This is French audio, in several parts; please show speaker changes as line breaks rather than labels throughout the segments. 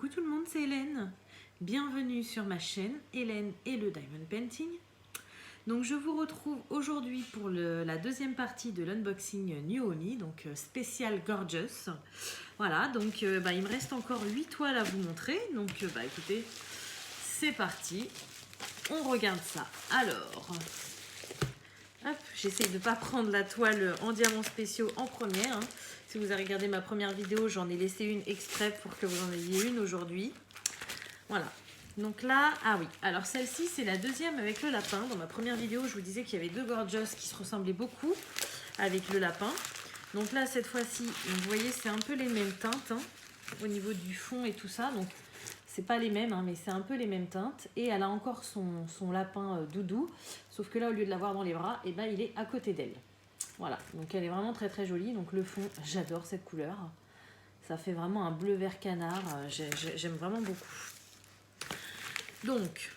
Coucou tout le monde, c'est Hélène. Bienvenue sur ma chaîne Hélène et le Diamond Painting. Donc je vous retrouve aujourd'hui pour la deuxième partie de l'unboxing Nuomi, donc spécial Gorgeous. Voilà, donc il me reste encore 8 toiles à vous montrer. Donc écoutez, c'est parti. On regarde ça. Alors, hop, j'essaye de ne pas prendre la toile en diamants spéciaux en première. Hein. Si vous avez regardé ma première vidéo, j'en ai laissé une exprès pour que vous en ayez une aujourd'hui. Voilà. Donc là, ah oui, alors celle-ci, c'est la deuxième avec le lapin. Dans ma première vidéo, je vous disais qu'il y avait deux Gorgeous qui se ressemblaient beaucoup avec le lapin. Donc là, cette fois-ci, vous voyez, c'est un peu les mêmes teintes hein, au niveau du fond et tout ça. Donc, c'est pas les mêmes, hein, mais c'est un peu les mêmes teintes. Et elle a encore son lapin doudou. Sauf que là, au lieu de l'avoir dans les bras, eh ben, il est à côté d'elle. Voilà, donc elle est vraiment très très jolie. Donc le fond, j'adore cette couleur. Ça fait vraiment un bleu vert canard. J'aime vraiment beaucoup. Donc,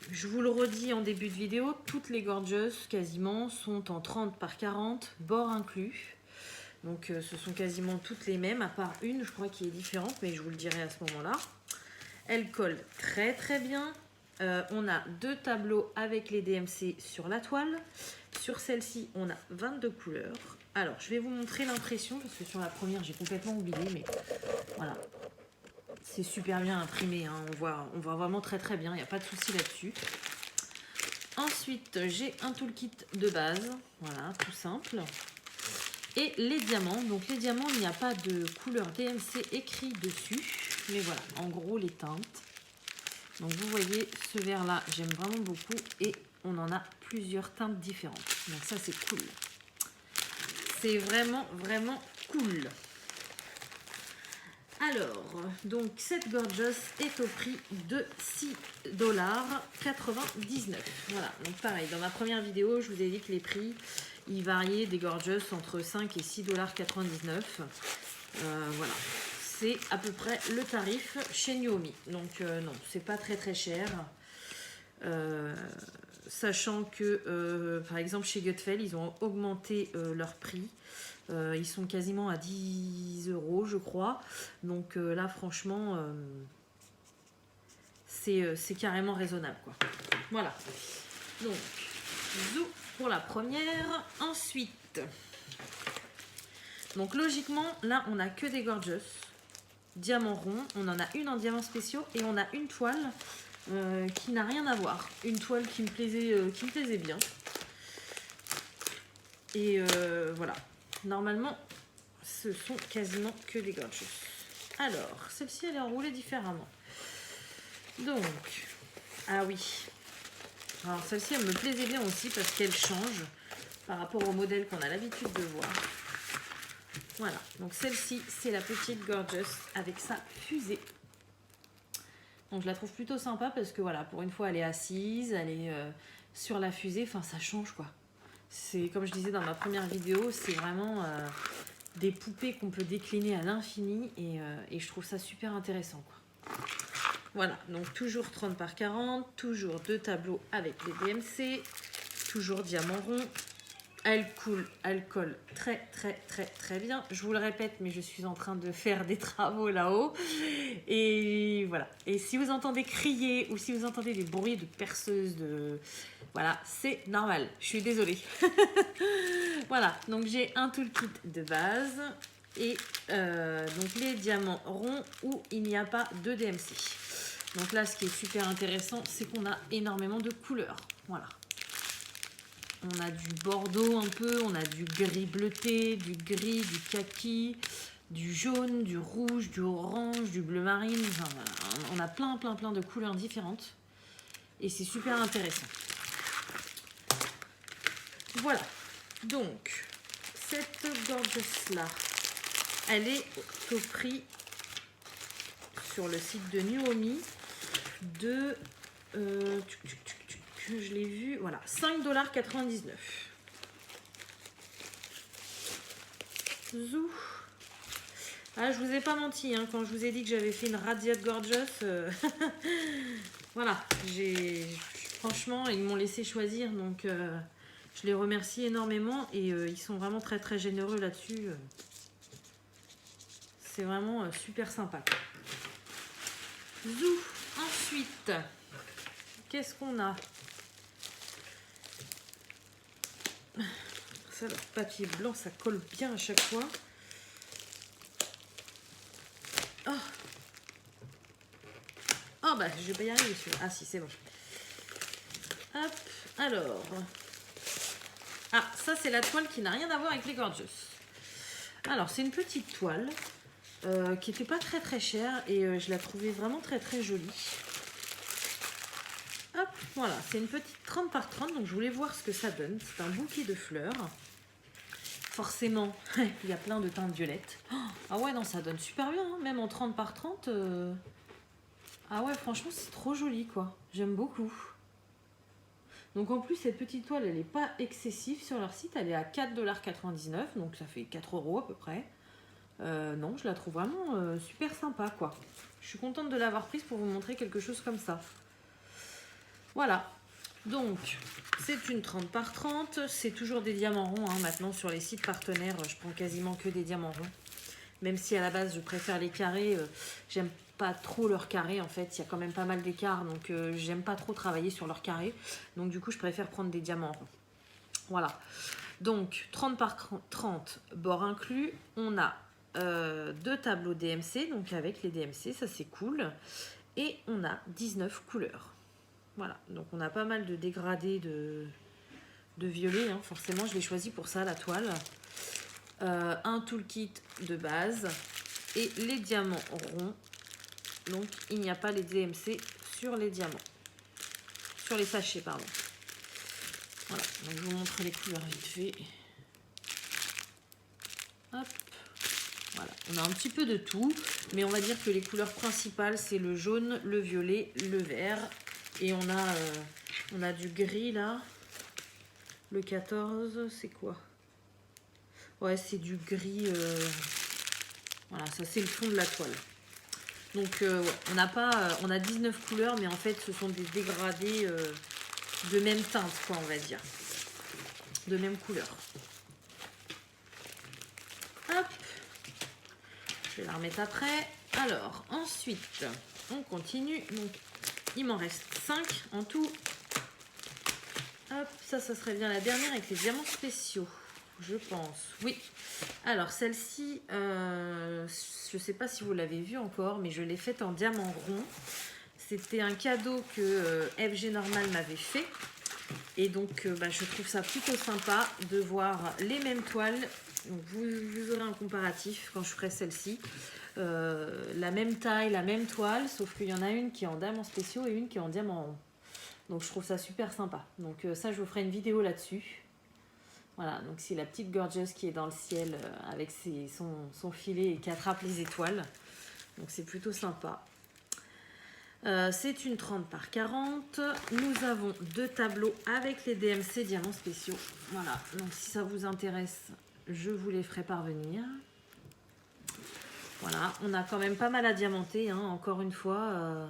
je vous le redis en début de vidéo, toutes les Gorgeous quasiment sont en 30 par 40, bord inclus. Donc ce sont quasiment toutes les mêmes, à part une, je crois, qui est différente, mais je vous le dirai à ce moment-là. Elle colle très très bien. On a deux tableaux avec les DMC sur la toile. Sur celle-ci, on a 22 couleurs. Alors, je vais vous montrer l'impression, parce que sur la première, j'ai complètement oublié, mais voilà. C'est super bien imprimé, hein. On voit vraiment très très bien, il n'y a pas de souci là-dessus. Ensuite, j'ai un toolkit de base, voilà, tout simple. Et les diamants, donc les diamants, il n'y a pas de couleur DMC écrit dessus, mais voilà, en gros les teintes. Donc vous voyez, ce vert là, j'aime vraiment beaucoup et on en a plusieurs teintes différentes. Donc ça c'est cool. C'est vraiment vraiment cool. Alors, donc cette Gorgeous est au prix de 6,99 $. Voilà, donc pareil, dans ma première vidéo, je vous ai dit que les prix, ils variaient des Gorgeous entre 5 et 6,99 $. Voilà, c'est à peu près le tarif chez Nuomi. Donc non, c'est pas très très cher. Sachant que, par exemple, chez Gutfeld, ils ont augmenté leur prix. Ils sont quasiment à 10 €, je crois. Donc là, franchement, c'est carrément raisonnable, quoi. Voilà. Donc, zou pour la première. Ensuite, donc logiquement, là, on n'a que des Gorgeous. Diamant rond. On en a une en diamants spéciaux et on a une toile qui n'a rien à voir. Une toile qui me plaisait bien. Et voilà. Normalement, ce sont quasiment que des Gorgeous. Alors, celle-ci, elle est enroulée différemment. Donc, ah oui. Alors, celle-ci, elle me plaisait bien aussi parce qu'elle change par rapport au modèle qu'on a l'habitude de voir. Voilà. Donc, celle-ci, c'est la petite Gorgeous avec sa fusée. Donc, je la trouve plutôt sympa parce que, voilà, pour une fois, elle est assise, elle est sur la fusée. Enfin, ça change, quoi. C'est comme je disais dans ma première vidéo, c'est vraiment des poupées qu'on peut décliner à l'infini et je trouve ça super intéressant, quoi. Voilà, donc toujours 30 par 40, toujours deux tableaux avec les DMC, toujours diamant rond. Elle colle très très très très bien. Je vous le répète, mais je suis en train de faire des travaux là-haut. Et voilà. Et si vous entendez crier ou si vous entendez des bruits de perceuse, voilà, c'est normal. Je suis désolée. Voilà, donc j'ai un toolkit de base et donc les diamants ronds où il n'y a pas de DMC. Donc là, ce qui est super intéressant, c'est qu'on a énormément de couleurs. Voilà. On a du bordeaux un peu, on a du gris bleuté, du gris, du kaki, du jaune, du rouge, du orange, du bleu marine. Enfin, on a plein de couleurs différentes. Et c'est super intéressant. Voilà. Donc, cette Gorgeous-là, elle est au prix sur le site de Nuomi de... je l'ai vu, voilà, 5,99 $. Zou. Ah, je vous ai pas menti, hein, quand je vous ai dit que j'avais fait une Radiate Gorgeous. Voilà, franchement, ils m'ont laissé choisir, donc je les remercie énormément et ils sont vraiment très très généreux là-dessus. C'est vraiment super sympa. Zou. Ensuite, qu'est-ce qu'on a? Ça, le papier blanc, ça colle bien à chaque fois. Oh, oh bah, je vais pas y arriver celui-là. Ah si, c'est bon. Hop, alors. Ah, ça, c'est la toile qui n'a rien à voir avec les Gorgeous. Alors, c'est une petite toile qui n'était pas très chère et je la trouvais vraiment très jolie. Hop, voilà, c'est une petite 30 par 30, donc je voulais voir ce que ça donne. C'est un bouquet de fleurs. Forcément, il y a plein de teintes violettes. Ah ouais, non, ça donne super bien, hein, même en 30 par 30. Ah ouais, franchement, c'est trop joli, quoi. J'aime beaucoup. Donc en plus, cette petite toile, elle n'est pas excessive sur leur site. Elle est à 4,99 $, donc ça fait 4 € à peu près. Non, je la trouve vraiment super sympa, quoi. Je suis contente de l'avoir prise pour vous montrer quelque chose comme ça. Voilà. Donc, c'est une 30 par 30. C'est toujours des diamants ronds. Hein. Maintenant, sur les sites partenaires, je prends quasiment que des diamants ronds. Même si à la base, je préfère les carrés. J'aime pas trop leurs carrés, en fait. Il y a quand même pas mal d'écart. Donc, j'aime pas trop travailler sur leurs carrés. Donc, du coup, je préfère prendre des diamants ronds. Voilà. Donc, 30 par 30, bord inclus. On a 2 tableaux DMC. Donc, avec les DMC, ça c'est cool. Et on a 19 couleurs. Voilà, donc on a pas mal de dégradés de violet, hein. Forcément je l'ai choisi pour ça, la toile. Un toolkit de base et les diamants ronds. Donc il n'y a pas les DMC sur les diamants. Sur les sachets, pardon. Voilà, donc je vous montre les couleurs vite fait. Hop. Voilà, on a un petit peu de tout, mais on va dire que les couleurs principales, c'est le jaune, le violet, le vert. Et on a du gris là. Le 14, c'est quoi? Ouais, c'est du gris. Voilà, ça c'est le fond de la toile. Donc ouais, on a 19 couleurs, mais en fait ce sont des dégradés de même teinte, quoi, on va dire. De même couleur. Hop. Je vais la remettre après. Alors, ensuite, on continue. Donc, il m'en reste 5 en tout. Hop, ça serait bien la dernière avec les diamants spéciaux, je pense. Oui. Alors, celle-ci, je ne sais pas si vous l'avez vue encore, mais je l'ai faite en diamant rond. C'était un cadeau que FG Normal m'avait fait. Et donc, je trouve ça plutôt sympa de voir les mêmes toiles. Donc, vous aurez un comparatif quand je ferai celle-ci. La même taille, la même toile, sauf qu'il y en a une qui est en diamants spéciaux et une qui est en diamant rond. Donc je trouve ça super sympa. Donc ça, je vous ferai une vidéo là-dessus. Voilà, donc c'est la petite Gorgeous qui est dans le ciel avec son filet et qui attrape les étoiles. Donc c'est plutôt sympa. C'est une 30 par 40. Nous avons 2 tableaux avec les DMC diamants spéciaux. Voilà, donc si ça vous intéresse, je vous les ferai parvenir. Voilà, on a quand même pas mal à diamanter, hein, encore une fois.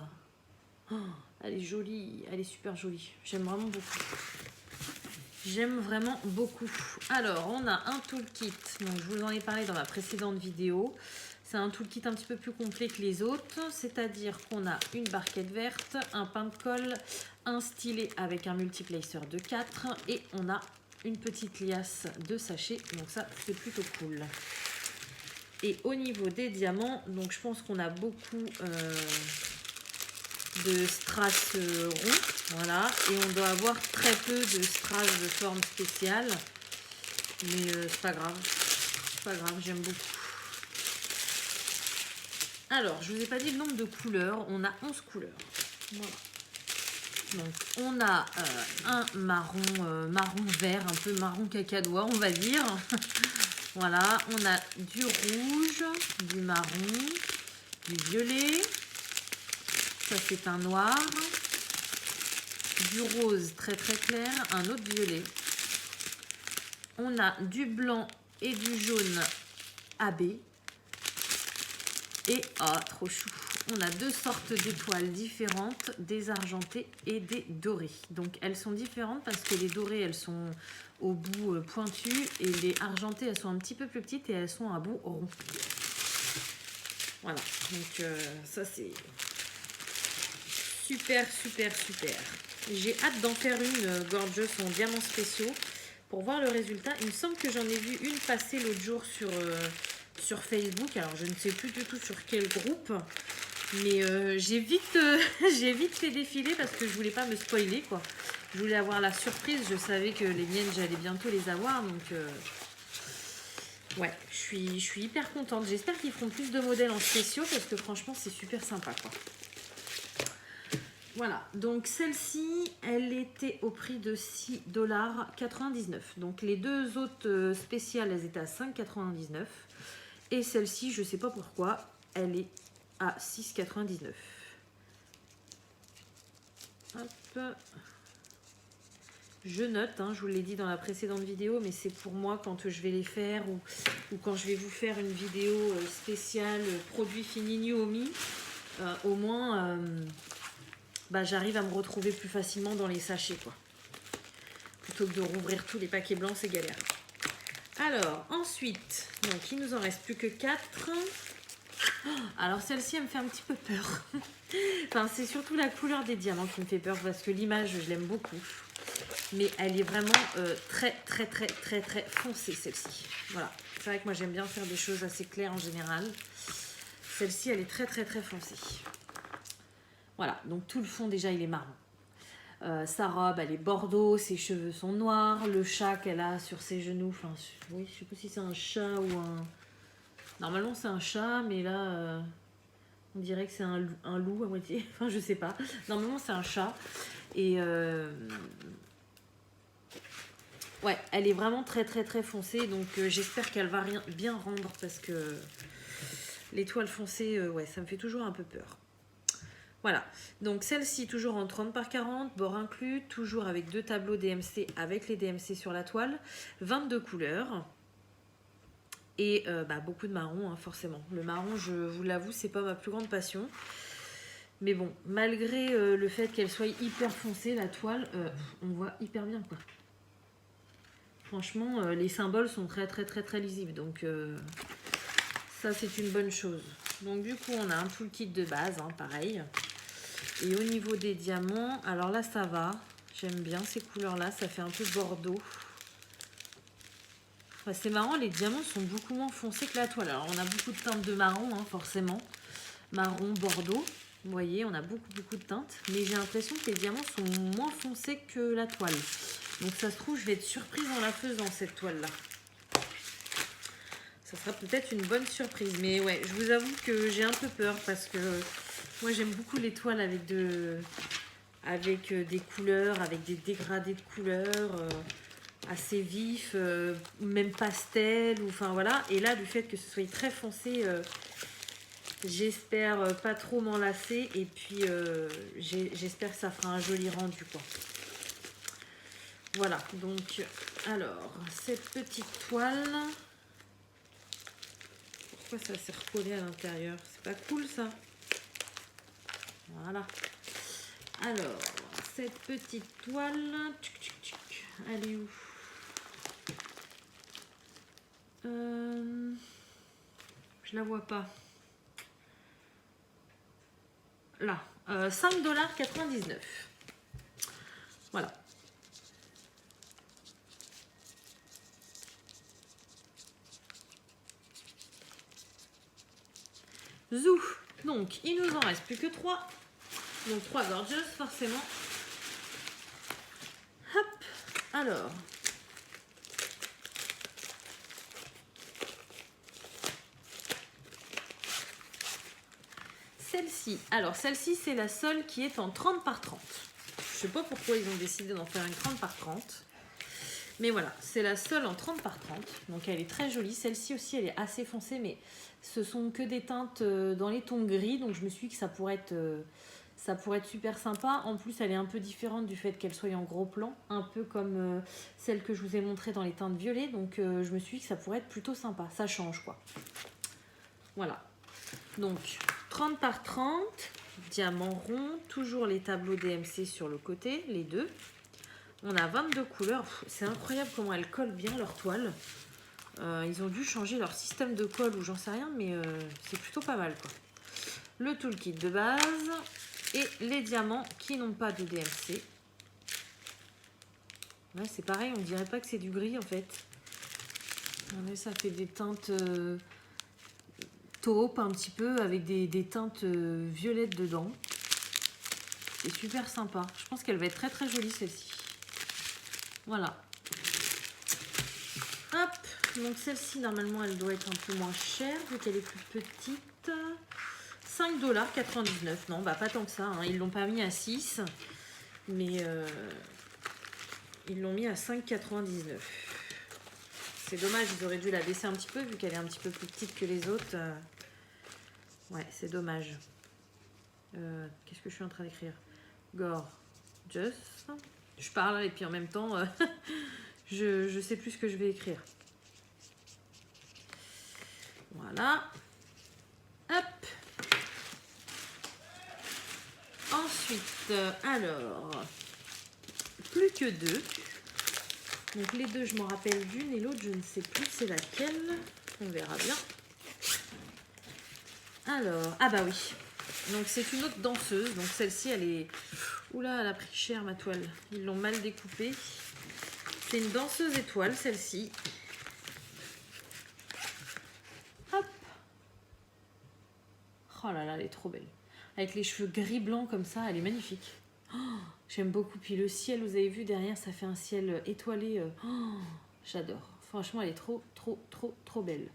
Oh, elle est jolie, elle est super jolie. J'aime vraiment beaucoup. J'aime vraiment beaucoup. Alors, on a un toolkit. Donc, je vous en ai parlé dans ma précédente vidéo. C'est un toolkit un petit peu plus complet que les autres. C'est-à-dire qu'on a une barquette verte, un pain de colle, un stylet avec un multiplacer de 4 et on a une petite liasse de sachets. Donc ça, c'est plutôt cool. Et au niveau des diamants, donc je pense qu'on a beaucoup de strass ronds, voilà, et on doit avoir très peu de strass de forme spéciale, mais c'est pas grave, j'aime beaucoup. Alors, je vous ai pas dit le nombre de couleurs, on a 11 couleurs, voilà. Donc, on a un marron vert, un peu marron cacadois, on va dire. Voilà, on a du rouge, du marron, du violet. Ça, c'est un noir. Du rose très clair, un autre violet. On a du blanc et du jaune AB. Et, trop chou. On a 2 sortes d'étoiles différentes, des argentées et des dorées. Donc, elles sont différentes parce que les dorées, elles sont au bout pointu et les argentées, elles sont un petit peu plus petites et elles sont à bout rond. Voilà, donc ça, c'est super, super, super. J'ai hâte d'en faire une Gorgeous en diamants spéciaux pour voir le résultat. Il me semble que j'en ai vu une passer l'autre jour sur Facebook. Alors, je ne sais plus du tout sur quel groupe. Mais j'ai vite fait défiler parce que je voulais pas me spoiler, quoi. Je voulais avoir la surprise. Je savais que les miennes, j'allais bientôt les avoir. Donc, ouais, je suis hyper contente. J'espère qu'ils feront plus de modèles en spéciaux parce que franchement, c'est super sympa, quoi. Voilà, donc celle-ci, elle était au prix de 6,99 $. Donc les deux autres spéciales, elles étaient à 5,99 $. Et celle-ci, je sais pas pourquoi, elle est à 6,99 $. Hop. Je note, hein, je vous l'ai dit dans la précédente vidéo, mais c'est pour moi quand je vais les faire ou quand je vais vous faire une vidéo spéciale produit fini Nuomi, au moins... bah, j'arrive à me retrouver plus facilement dans les sachets, quoi. Plutôt que de rouvrir tous les paquets blancs, c'est galère. Alors, ensuite, donc il nous en reste plus que 4. Alors, celle-ci, elle me fait un petit peu peur. Enfin, c'est surtout la couleur des diamants qui me fait peur parce que l'image, je l'aime beaucoup. Mais elle est vraiment très, très, très, très, très foncée, celle-ci. Voilà. C'est vrai que moi, j'aime bien faire des choses assez claires en général. Celle-ci, elle est très, très, très foncée. Voilà, donc tout le fond déjà il est marron. Sa robe elle est bordeaux, ses cheveux sont noirs, le chat qu'elle a sur ses genoux, enfin oui, je sais pas si c'est un chat ou un... Normalement c'est un chat, mais là on dirait que c'est un loup à moitié, enfin je sais pas. Normalement c'est un chat et ouais, elle est vraiment très très très foncée, donc j'espère qu'elle va bien rendre parce que l'étoile foncée, ouais, ça me fait toujours un peu peur. Voilà, donc celle-ci toujours en 30 par 40, bord inclus, toujours avec 2 tableaux DMC avec les DMC sur la toile, 22 couleurs et bah, beaucoup de marron, hein, forcément. Le marron, je vous l'avoue, c'est pas ma plus grande passion. Mais bon, malgré le fait qu'elle soit hyper foncée, la toile, on voit hyper bien, quoi. Franchement, les symboles sont très très très très lisibles, donc ça c'est une bonne chose. Donc du coup, on a un toolkit de base, hein, pareil. Et au niveau des diamants, alors là ça va, j'aime bien ces couleurs là, ça fait un peu bordeaux. Enfin, c'est marrant, les diamants sont beaucoup moins foncés que la toile. Alors on a beaucoup de teintes de marron, hein, forcément. Marron, bordeaux, vous voyez, on a beaucoup de teintes. Mais j'ai l'impression que les diamants sont moins foncés que la toile. Donc ça se trouve, je vais être surprise en la faisant cette toile là. Ça sera peut-être une bonne surprise. Mais ouais, je vous avoue que j'ai un peu peur parce que... Moi, j'aime beaucoup les toiles avec des couleurs, avec des dégradés de couleurs assez vifs, même pastel, ou enfin voilà. Et là, du fait que ce soit très foncé, j'espère pas trop m'enlacer. Et puis, j'espère que ça fera un joli rendu, quoi. Voilà, donc, alors, cette petite toile... Pourquoi ça s'est recollé à l'intérieur? C'est pas cool, ça? Voilà. Alors, cette petite toile, elle est où? Je la vois pas. Là, 5,99 $. Voilà. Zou. Donc, il nous en reste plus que 3. Donc 3 gorgeous, forcément. Hop. Alors. Celle-ci. Alors, celle-ci, c'est la seule qui est en 30 par 30. Je sais pas pourquoi ils ont décidé d'en faire une 30 par 30. Mais voilà, c'est la seule en 30 par 30. Donc, elle est très jolie. Celle-ci aussi, elle est assez foncée, mais ce sont que des teintes dans les tons gris. Donc, je me suis dit que ça pourrait être super sympa. En plus, elle est un peu différente du fait qu'elle soit en gros plan. Un peu comme celle que je vous ai montrée dans les teintes violettes. Donc, je me suis dit que ça pourrait être plutôt sympa. Ça change, quoi. Voilà. Donc, 30 par 30. Diamant rond. Toujours les tableaux DMC sur le côté, les deux. On a 22 couleurs. C'est incroyable comment elles collent bien leur toile. Ils ont dû changer leur système de colle ou j'en sais rien, mais c'est plutôt pas mal, quoi. Le toolkit de base. Et les diamants qui n'ont pas de DMC. Ouais, c'est pareil, on dirait pas que c'est du gris en fait. Ouais, ça fait des teintes taupe un petit peu avec des teintes violettes dedans. C'est super sympa. Je pense qu'elle va être très très jolie celle-ci. Voilà. Hop, donc celle-ci normalement elle doit être un peu moins chère vu qu'elle est plus petite. 5,99 $. Non, bah pas tant que ça. Hein. Ils l'ont pas mis à 6, mais ils l'ont mis à 5,99 $. C'est dommage, ils auraient dû la baisser un petit peu vu qu'elle est un petit peu plus petite que les autres. Ouais, c'est dommage. Qu'est-ce que je suis en train d'écrire? Gorgeous. Je parle et puis en même temps, je sais plus ce que je vais écrire. Voilà. Hop. Ensuite, alors, plus que 2. Donc les deux, je m'en rappelle d'une et l'autre, je ne sais plus c'est laquelle. On verra bien. Alors, ah bah oui. Donc c'est une autre danseuse. Donc celle-ci, elle est... Oula, elle a pris cher ma toile. Ils l'ont mal découpée. C'est une danseuse étoile, celle-ci. Hop. Oh là là, elle est trop belle. Avec les cheveux gris-blanc comme ça, elle est magnifique. Oh, j'aime beaucoup. Puis le ciel, vous avez vu derrière, ça fait un ciel étoilé. Oh, j'adore. Franchement, elle est trop belle.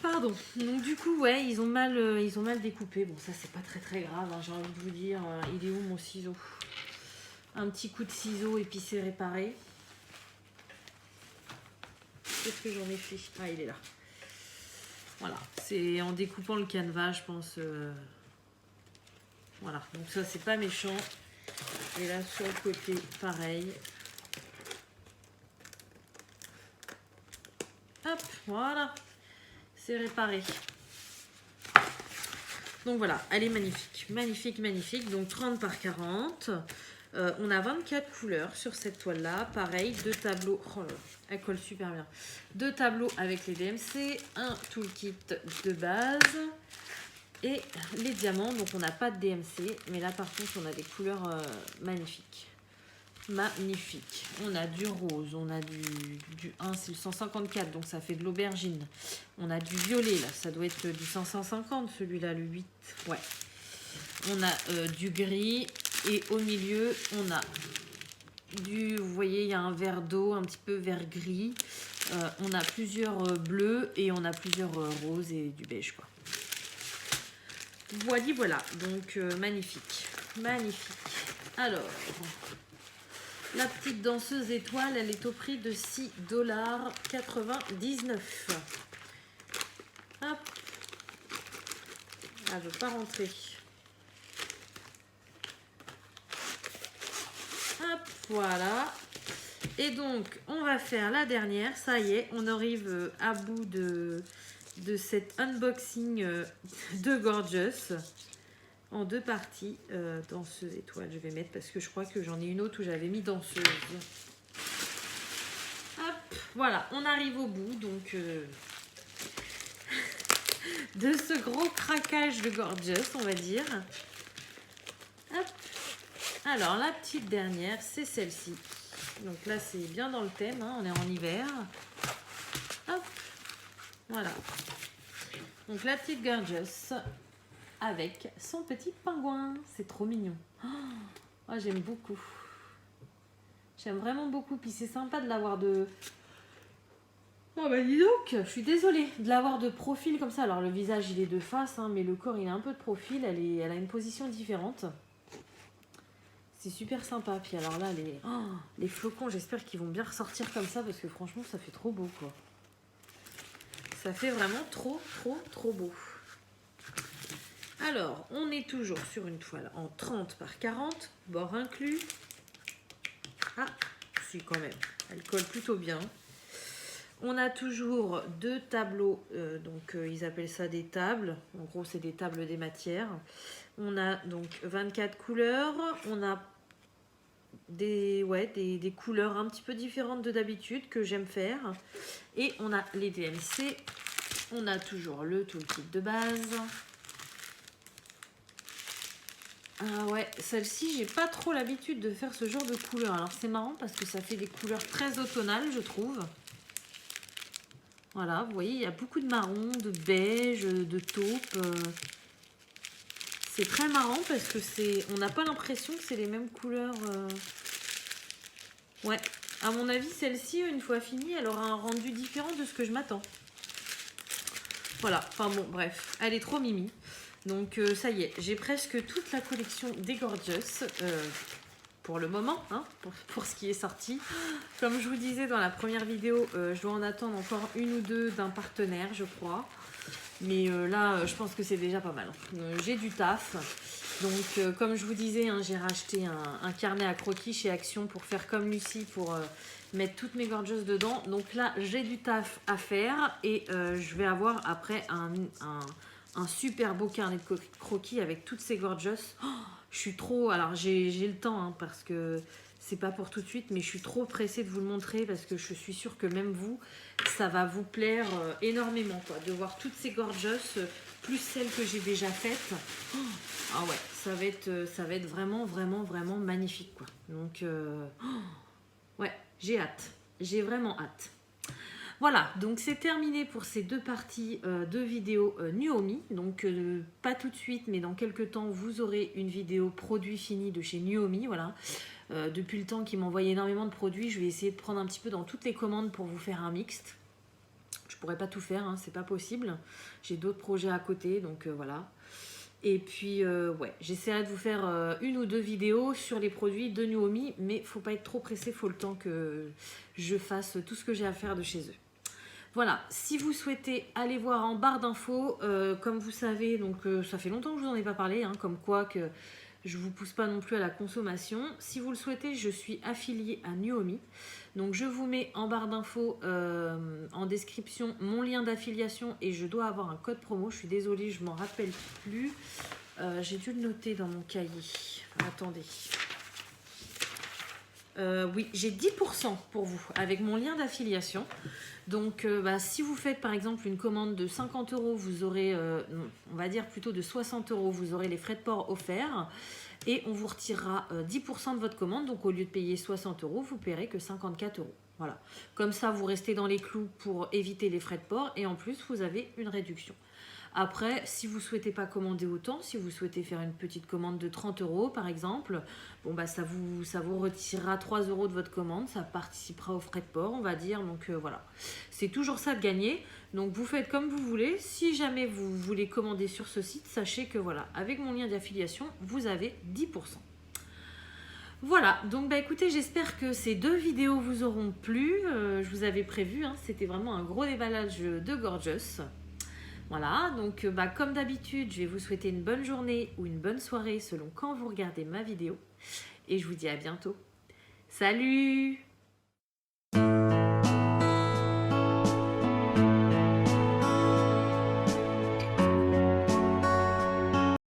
Pardon. Donc du coup, ouais, ils ont mal découpé. Bon, ça, c'est pas très grave, hein, j'ai envie de vous dire. Il est où mon ciseau? Un petit coup de ciseau et puis c'est réparé. Qu'est-ce que j'en ai fait? Ah, il est là. Voilà, c'est en découpant le canevas, je pense. Voilà, donc ça, c'est pas méchant. Et là, sur le côté, pareil. Hop, voilà. C'est réparé. Donc voilà, elle est magnifique. Magnifique. Donc 30 par 40. On a 24 couleurs sur cette toile-là. Pareil, 2 tableaux. Oh là là, elle colle super bien. 2 tableaux avec les DMC. Un toolkit de base. Et les diamants. Donc on n'a pas de DMC. Mais là, par contre, on a des couleurs magnifiques. Magnifique. On a du rose, on a du 1, c'est le 154, donc ça fait de l'aubergine. On a du violet, là, ça doit être du 550, celui-là, le 8. Ouais. On a du gris, et au milieu, on a du, vous voyez, il y a un vert d'eau, un petit peu vert gris. On a plusieurs bleus, et on a plusieurs roses et du beige, quoi. Voilà, donc magnifique. Alors... La petite danseuse étoile, elle est au prix de 6,99 $. Hop. Elle ne veut pas rentrer. Hop, voilà. Et donc, on va faire la dernière. Ça y est, on arrive à bout de cet unboxing de Gorgeous. En 2 parties, danseuse étoile, je vais mettre parce que je crois que j'en ai une autre où j'avais mis danseuse. Hop, voilà, on arrive au bout donc de ce gros craquage de Gorgeous, on va dire. Hop. Alors, la petite dernière, c'est celle-ci. Donc là, c'est bien dans le thème, hein, on est en hiver. Hop, voilà. Donc la petite Gorgeous avec son petit pingouin. C'est trop mignon. Oh, j'aime beaucoup. J'aime vraiment beaucoup. Puis c'est sympa de l'avoir de... Oh bah dis donc, je suis désolée de l'avoir de profil comme ça. Alors le visage il est de face, hein, mais le corps il est un peu de profil. Elle a une position différente. C'est super sympa. Puis alors là, les flocons, j'espère qu'ils vont bien ressortir comme ça parce que franchement, ça fait trop beau, quoi. Ça fait vraiment trop beau. Alors, on est toujours sur une toile en 30 par 40, bord inclus. Ah, si quand même, elle colle plutôt bien. On a toujours 2 tableaux, donc ils appellent ça des tables. En gros, c'est des tables des matières. On a donc 24 couleurs. On a des couleurs un petit peu différentes de d'habitude que j'aime faire. Et on a les DMC. On a toujours le toolkit de base. Ah ouais, celle-ci, j'ai pas trop l'habitude de faire ce genre de couleur. Alors c'est marrant parce que ça fait des couleurs très automnales, je trouve. Voilà, vous voyez, il y a beaucoup de marron, de beige, de taupe. C'est très marrant parce que on n'a pas l'impression que c'est les mêmes couleurs. Ouais, à mon avis, celle-ci, une fois finie, elle aura un rendu différent de ce que je m'attends. Voilà, enfin bon, bref, elle est trop mimi. Donc ça y est, j'ai presque toute la collection des Gorgeous pour le moment, hein, pour ce qui est sorti. Comme je vous disais dans la première vidéo, je dois en attendre encore une ou deux d'un partenaire, je crois. Mais là, je pense que c'est déjà pas mal. J'ai du taf. Donc, comme je vous disais, hein, j'ai racheté un carnet à croquis chez Action pour faire comme Lucie, pour mettre toutes mes Gorgeous dedans. Donc là, j'ai du taf à faire et je vais avoir après un super beau carnet de croquis avec toutes ces Gorgeous. Oh, je suis trop... Alors, j'ai le temps hein, parce que c'est pas pour tout de suite, mais je suis trop pressée de vous le montrer parce que je suis sûre que même vous, ça va vous plaire énormément, quoi, de voir toutes ces Gorgeous, plus celles que j'ai déjà faites. Oh, ah ouais, ça va être vraiment, vraiment, vraiment magnifique, quoi. Donc, ouais, j'ai hâte. J'ai vraiment hâte. Voilà, donc c'est terminé pour ces deux parties de vidéo Nuomi. Donc pas tout de suite, mais dans quelques temps, vous aurez une vidéo produit fini de chez Nuomi. Voilà. Depuis le temps qu'ils m'envoient énormément de produits, je vais essayer de prendre un petit peu dans toutes les commandes pour vous faire un mixte. Je pourrais pas tout faire, hein, c'est pas possible. J'ai d'autres projets à côté, donc voilà. Et puis, ouais, j'essaierai de vous faire une ou deux vidéos sur les produits de Nuomi, mais faut pas être trop pressé, faut le temps que je fasse tout ce que j'ai à faire de chez eux. Voilà, si vous souhaitez aller voir en barre d'infos, comme vous savez, donc ça fait longtemps que je vous en ai pas parlé, hein, comme quoi que je vous pousse pas non plus à la consommation. Si vous le souhaitez, je suis affiliée à Nuomi. Donc je vous mets en barre d'infos, en description, mon lien d'affiliation et je dois avoir un code promo. Je suis désolée, je m'en rappelle plus. J'ai dû le noter dans mon cahier. Attendez. Oui, j'ai 10% pour vous avec mon lien d'affiliation. Donc, si vous faites par exemple une commande de 50 €, vous aurez, on va dire plutôt de 60 €, vous aurez les frais de port offerts et on vous retirera 10% de votre commande. Donc, au lieu de payer 60 €, vous paierez que 54 €. Voilà. Comme ça, vous restez dans les clous pour éviter les frais de port et en plus, vous avez une réduction. Après, si vous ne souhaitez pas commander autant, si vous souhaitez faire une petite commande de 30 € par exemple, bon ça vous retirera 3 € de votre commande, ça participera aux frais de port, on va dire. Donc voilà, c'est toujours ça de gagner. Donc vous faites comme vous voulez. Si jamais vous voulez commander sur ce site, sachez que voilà, avec mon lien d'affiliation, vous avez 10%. Voilà, donc écoutez, j'espère que ces deux vidéos vous auront plu. Je vous avais prévu, hein, c'était vraiment un gros déballage de Gorgeous. Voilà, donc comme d'habitude, je vais vous souhaiter une bonne journée ou une bonne soirée selon quand vous regardez ma vidéo. Et je vous dis à bientôt. Salut!